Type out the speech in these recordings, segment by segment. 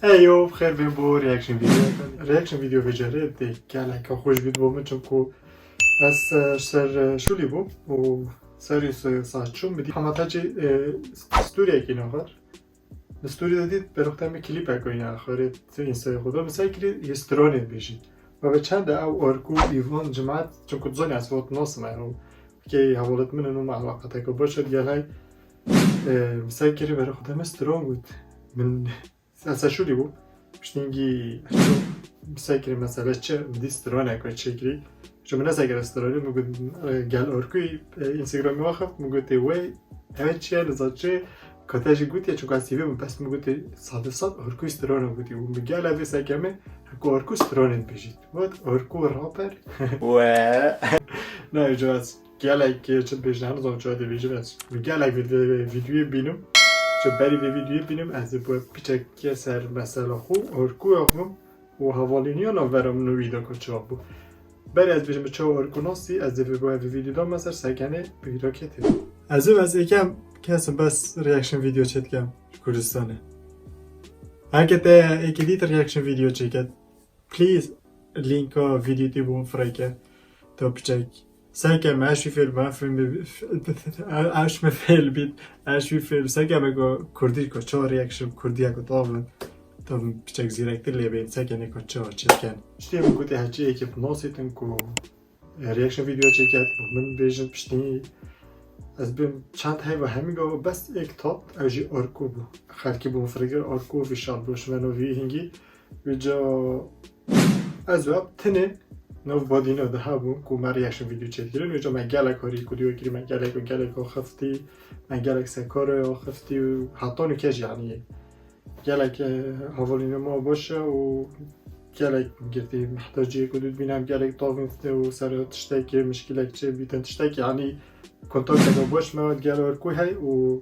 ایو بخیر بیم بو ریاکشن ویدیو بجاره دی گله که خوش بید بومن چون که از سر شولی بو و سری ساچون بدی همه تاجی ستوری اکی نخور ستوری دادید برختم کلیپ اکی نخوره تو اینسای خدا مثلا کلی یسترانه بشید و به چند او ارکو ایوان جماعت چون که زنی از وقت ناسم او که حوالت من نو معلوقت اکو باشد گله مثلا کلی برختم استران بود من اصلا شولی بو پشتینگی مسکری مثلا چه دیسترانه که چکری چون من نسگر استرانی میگم گل ارکوی اینستاگرامی واقع میگم تی وی همه چیه لذاته کاتاجی گویی چون کاسیوی من پس میگم صد ارکوی استرانه گویی و میگه لابی سکمه هکو ارکو استرانه بیشید بود ارکو رابر و نه جواز گلای که چه بیشتر نزدم چه دیویجی بس گلای ویدیوی بینم چه بری ویدیوی بینم از با پیچکی سر مثلا خوب ارکو آخم و حوالینی ناورم نویدا کچاب بود بری از بیشتر چه ارکو ناسی از ویدیو دام مثلا سکنه پیدا کتی از یکم کسم بس ریاکشن ویدیو چت کم کردستانه اگه تا اکیدیت ریاکشن ویدیو چکت پلیز لینک ویدیو تی بوم فرایکه تا پیچک سعی ماشي فيلم اش فيلم بيت اش فيلم سعی مگو کردی کو چه ریاکشن کردی کو طبعا بچک زیرکتر لیبین سعی نکو چه چکن شتی من گوته هچی که ناسیتن کو ریاکشن ویدیو چکت من بیشتر پشتی از بیم چند های و همیگا بس یک تاپ اوجی ارکو بو خلکی بو مفرگر ارکو ویشال بوش منو وی هنگی ویجا از وقت تنه نو بادینو ده هبو کو من ریاکشن ویدیو چت گیرن ویجا من گله کاری کدیو گیری من گله کو خفتی من گله سکاره خفتی و حتی نکش یعنی گله که حوالینو ما باشه و گله گرتی محتاجی کدود بینم گله طاقنته و سر تشتکی مشکل چه بیتن تشتکی یعنی کنتاکت با باش مواد گله ارکوی های و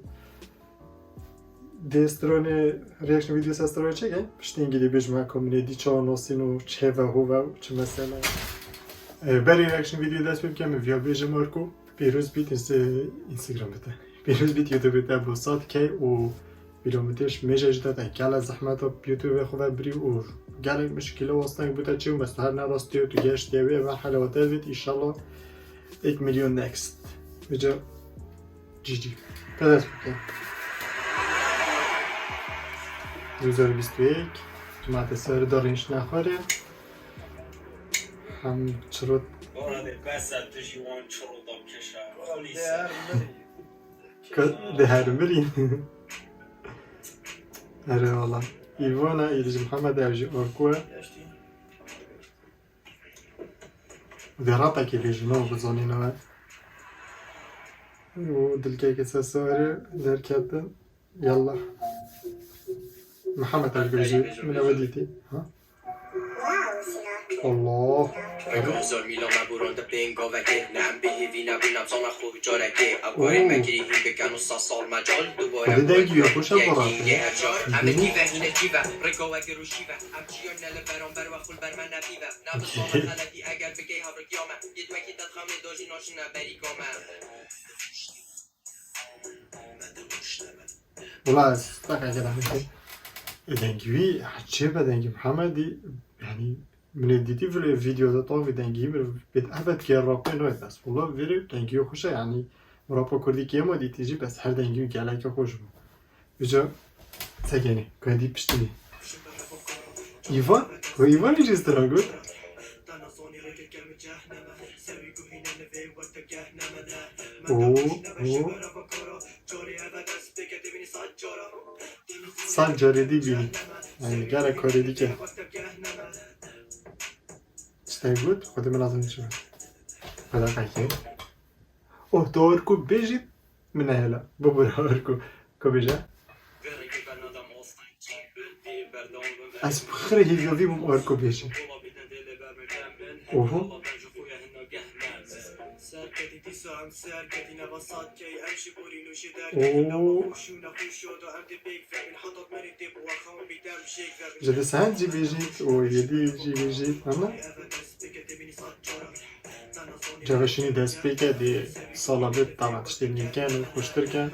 دستران ریاکشن ویدیو ساستران چه گه پشتین گیری بیشتر کمیدی چه ناسین و چه و هو و چه مثلا برای ریاکشن ویدیو دست بکنم ویا بیشتر ارکو پیروز بیت اینستاگرام بده پیروز بیت یوتیوب بده با سات کی و بیلومترش میشه داده گله زحمت و یوتیوب خود بری و گله مشکل واسطه بوده چه بس هر نراستی و تو گشت دیوی و حالات وید ایشالله 1 میلیون نکست بجا جی پدرس بکن 2021 جماعت سر دارینش نخوره هم چرا ده هر مرین اره والله ایوانا ایدج محمد اوجی ارکوه ده راتا که لیجنو بزانینوه و دلكي كتساري دار كابتن يلا محمد الجوجي من وديتي ها الله هزار میلا مبوران ده بینگا وگه نم به هیوی نبینم زمان خوب جارگه اوگارین مگیری هم بگن و سال مجال دوباره دیگه یا خوشم برات یه هجار همه دیوه هینه جیوه رگا وگه رو شیوه همچیان نله برام بر و خول بر من نبیوه نبسامت خلقی اگر بگی ها رگیامه یه دوکی داد خمه داجی ناشنه بری گامه والله استقع كده دنجوي عجيبة دنجي محمدي يعني من الديتي في الفيديو ده طاوي دنجي بتأبد كي الرابين روي بس والله فيري دنجي خوشة يعني مرابا كردي كي ما دي تيجي بس هر دنجي قالك خوش بو بجا ساقيني كندي بشتني إيفان هو إيفان يجي استرانقود سال جاری دی بینی یعنی گره کاری دی که چطور بود؟ خود من لازم نشون خدا قیه اوه تو ارکو بیجید من هلا ببور ارکو که بیجه از بخره هیویوی بوم ارکو بیجه اوه جده سهند جی بیجید و یدی جی بیجید اما جوشینی دست بیگه دی سالابت طبعتشتی نیکن و خوشتر کن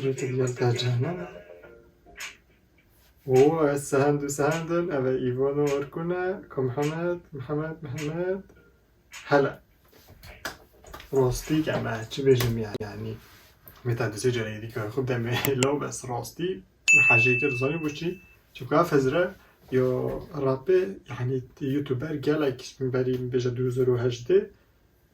ريت ديال تاع جهنم و سهندن أبا إيفانو أركونا محمد هلا راستي كما چی بجم يعني متى دسي جري ديك خود دم لو بس راستي حاجه که رزانی بوشی چون که فزره یا رابه يعني يوتيوبر گلک بریم بجا 2018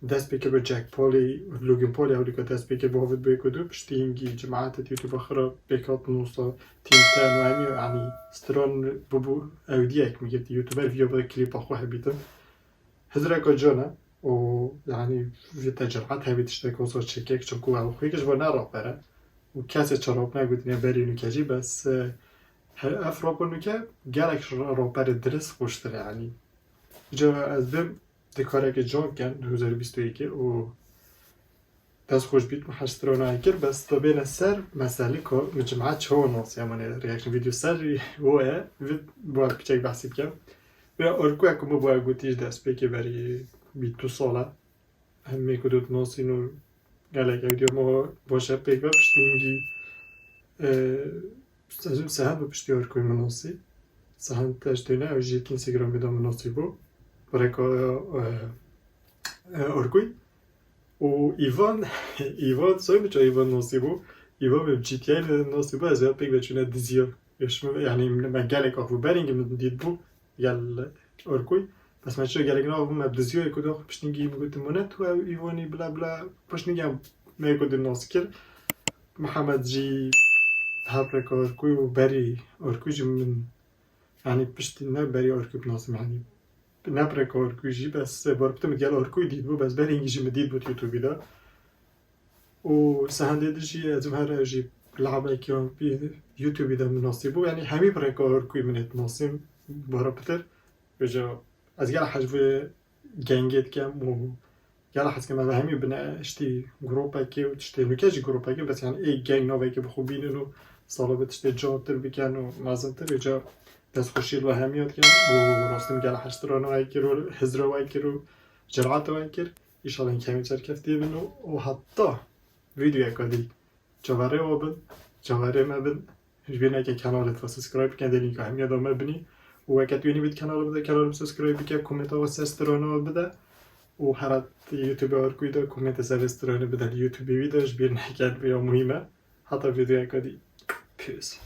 دست بکه به جک پولی لوگن پولی اولی که دست بکه به هفت بکدو پشتی اینگی جماعت یوتیوب خراب بکات نوسا تیم تن و همی يعني ستران ببو اودیک میگه یوتیوبر ویدیو با کلیپ خو هبیتم هزره که جانا و يعني في تجربات هاي بتشترك وصوت شكيك شكوها وخيكش بنا رابرة وكاسة شرابنا قلتنا باري نكاجي بس افرابو نكا قالك رابر درس خوشتر يعني جا ازدم دكارك جان كان 2021 و دست خوش بيت محشترانا هيكر بس طبين السر مسألة كو مجموعات شو ناس يعني رياكشن فيديو سر هو باید بچك بحثي بكم و اركو اكو مبوا قوتيش دست بكي بري بیتو ساله همه کدوم ناسی نور گله ویدیو ما باشه پیگاه پشتینگی سهند با پشتی ارکوی مناسی سهند تشتینه او جیت اینستاگرام بیدا مناسی بو برای که ارکوی و ایوان سوی بچه ایوان ناسی بو ایوان به جیتی های ناسی بو از یاد پیگ بچونه دیزیو یعنی من گله که اخو برینگی من دید بو گل ارکوی بس من چرا گلگنا آبو مبدزیو یکو داخل پشتنگی میگوید منت تو ایوانی بلا بلا پشتنگی هم میگوید ناس کرد محمد جی هر رکا ارکوی و بری ارکوی جی من يعني پشتی نه بری ارکوی بناسم يعني نه برکا ارکوی جی بس باربتم گل ارکوی دید بو بس بری اینگی جی مدید بود یوتیوبی دا و سهنده دی جی از اون هر جی لعبه که یوتیوبی دا مناسب بو يعني همی برکا ارکوی منت ناسم باربتر بجا از گل حجوه گنگید کم و گل حس که من همی بنا اشتی گروپا که و تشتی نکاجی گروپا که بس یعنی ای گنگ نوی که بخوبینن و سالا به تشتی جانتر بکن و مازنتر جا دست خوشیل و همیاد کن و راستم گل حشتران وای کر و هزر وای کر و جرعات وای کر ایشالا این کمی چرکفتی بین و حتی ویدیو اکادی جواره وابن جواره مبن جبینه که کانالت و سبسکرایب کن دلین که همیاد و مبنی و اگر توی نوید کانال سبسکرایب بکن کامنت ها و سرسترانه بده و هر یوتیوب ارکوی دا کامنت سرسترانه بده یوتیوب ویدیوش بیر نکرد بیا مهمه حتی ویدیو اکادی پیس